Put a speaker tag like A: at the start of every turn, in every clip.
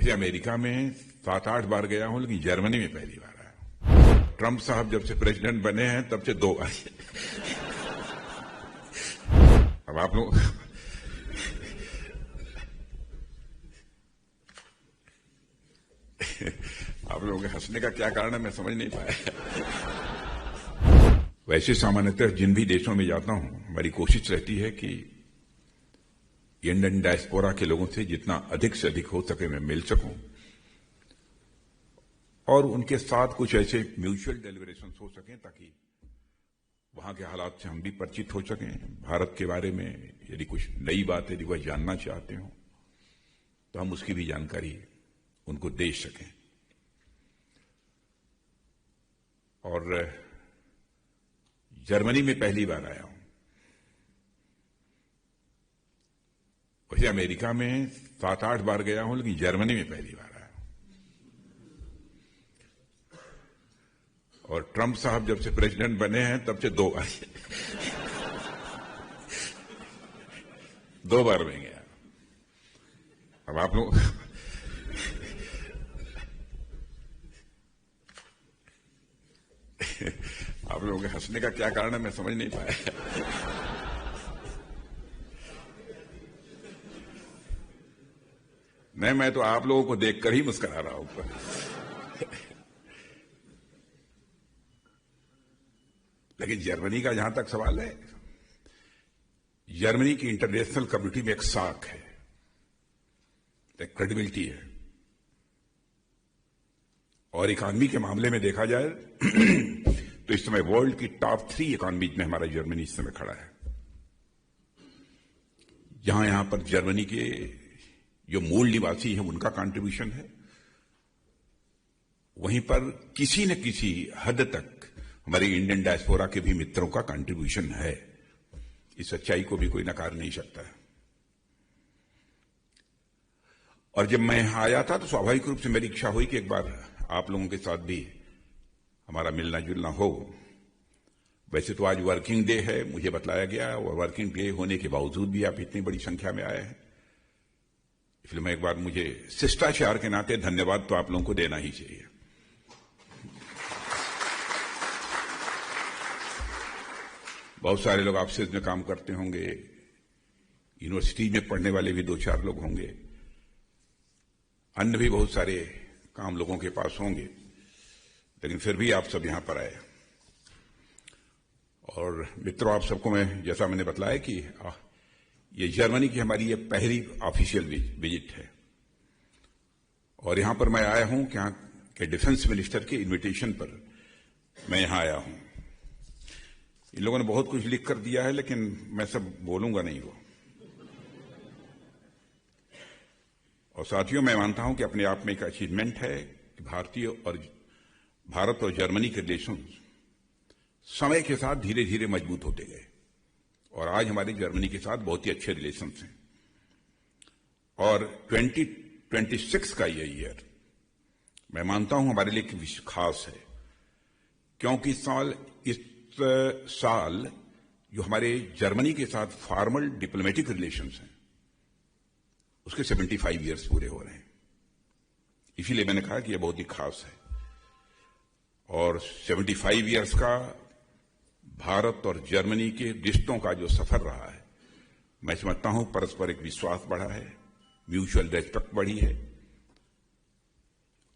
A: वैसे अमेरिका में 7-8 बार गया हूं, लेकिन जर्मनी में पहली बार आया हूं। ट्रंप साहब जब से प्रेसिडेंट बने हैं तब से 2 बार। अब आप लोग लोगों के हंसने का क्या कारण है मैं समझ नहीं पाया। वैसे सामान्यतः जिन भी देशों में जाता हूं, हमारी कोशिश रहती है कि इंडियन डायस्पोरा के लोगों से जितना अधिक से अधिक हो सके मैं मिल सकूं और उनके साथ कुछ ऐसे म्यूचुअल डेलिब्रेशन हो सकें ताकि वहां के हालात से हम भी परिचित हो सकें। भारत के बारे में यदि कुछ नई बात यदि वह जानना चाहते हो तो हम उसकी भी जानकारी उनको दे सकें। और जर्मनी में पहली बार आया हूं। वैसे अमेरिका में 7-8 बार गया हूं, लेकिन जर्मनी में पहली बार आया हूं। और ट्रंप साहब जब से प्रेसिडेंट बने हैं तब से 2 बार। 2 बार में गया। अब आप लोग लोगों के हंसने का क्या कारण है मैं समझ नहीं पाया। नहीं, मैं तो आप लोगों को देखकर ही मुस्कुरा रहा हूं। लेकिन जर्मनी का जहां तक सवाल है, जर्मनी की इंटरनेशनल कम्युनिटी में एक साख है, एक क्रेडिबिलिटी है। और इकॉनमी के मामले में देखा जाए तो इस समय वर्ल्ड की टॉप 3 इकॉनमीज में हमारा जर्मनी इस समय खड़ा है। यहां पर जर्मनी के जो मूल निवासी हैं उनका कंट्रीब्यूशन है, वहीं पर किसी न किसी हद तक हमारे इंडियन डायस्पोरा के भी मित्रों का कंट्रीब्यूशन है। इस सच्चाई को भी कोई नकार नहीं सकता है। और जब मैं यहां आया था तो स्वाभाविक रूप से मेरी इच्छा हुई कि एक बार आप लोगों के साथ भी हमारा मिलना जुलना हो। वैसे तो आज वर्किंग डे है, मुझे बतलाया गया, और वर्किंग डे होने के बावजूद भी आप इतनी बड़ी संख्या में आए हैं, इसलिए मैं एक बार मुझे शिष्टाचार के नाते धन्यवाद तो आप लोगों को देना ही चाहिए। बहुत सारे लोग आपसे इसमें काम करते होंगे, यूनिवर्सिटी में पढ़ने वाले भी 2-4 लोग होंगे, अन्य भी बहुत सारे काम लोगों के पास होंगे, लेकिन फिर भी आप सब यहां पर आए। और मित्रों, आप सबको मैं जैसा मैंने बतलाया कि ये जर्मनी की हमारी ये पहली ऑफिशियल विजिट है। और यहां पर मैं आया हूं कि यहां के डिफेंस मिनिस्टर के इनविटेशन पर मैं यहां आया हूं। इन लोगों ने बहुत कुछ लिख कर दिया है, लेकिन मैं सब बोलूंगा नहीं वो। और साथियों, मैं मानता हूं कि अपने आप में एक अचीवमेंट है कि भारत और जर्मनी के रिलेशन समय के साथ धीरे धीरे मजबूत होते गए और आज हमारे जर्मनी के साथ बहुत ही अच्छे रिलेशंस हैं। और 2026 का ये ईयर मैं मानता हूं हमारे लिए खास है, क्योंकि इस साल जो हमारे जर्मनी के साथ फॉर्मल डिप्लोमेटिक रिलेशंस हैं उसके 75 ईयर्स पूरे हो रहे हैं। इसीलिए मैंने कहा कि यह बहुत ही खास है। और 75 ईयर्स का भारत और जर्मनी के रिश्तों का जो सफर रहा है, मैं समझता हूं परस्पर एक विश्वास बढ़ा है, म्यूचुअल रेस्पेक्ट बढ़ी है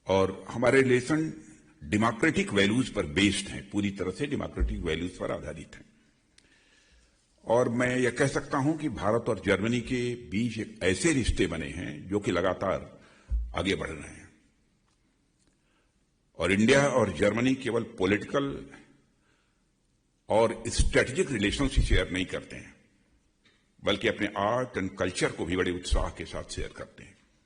A: और हमारे रिलेशन डेमोक्रेटिक वैल्यूज पर बेस्ड हैं, पूरी तरह से डेमोक्रेटिक वैल्यूज पर आधारित हैं। और मैं यह कह सकता हूं कि भारत और जर्मनी के बीच एक ऐसे रिश्ते बने हैं जो कि लगातार आगे बढ़ रहे हैं। और इंडिया और जर्मनी केवल पॉलिटिकल और स्ट्रेटेजिक रिलेशंस ही शेयर नहीं करते हैं, बल्कि अपने आर्ट एंड कल्चर को भी बड़े उत्साह के साथ शेयर करते हैं।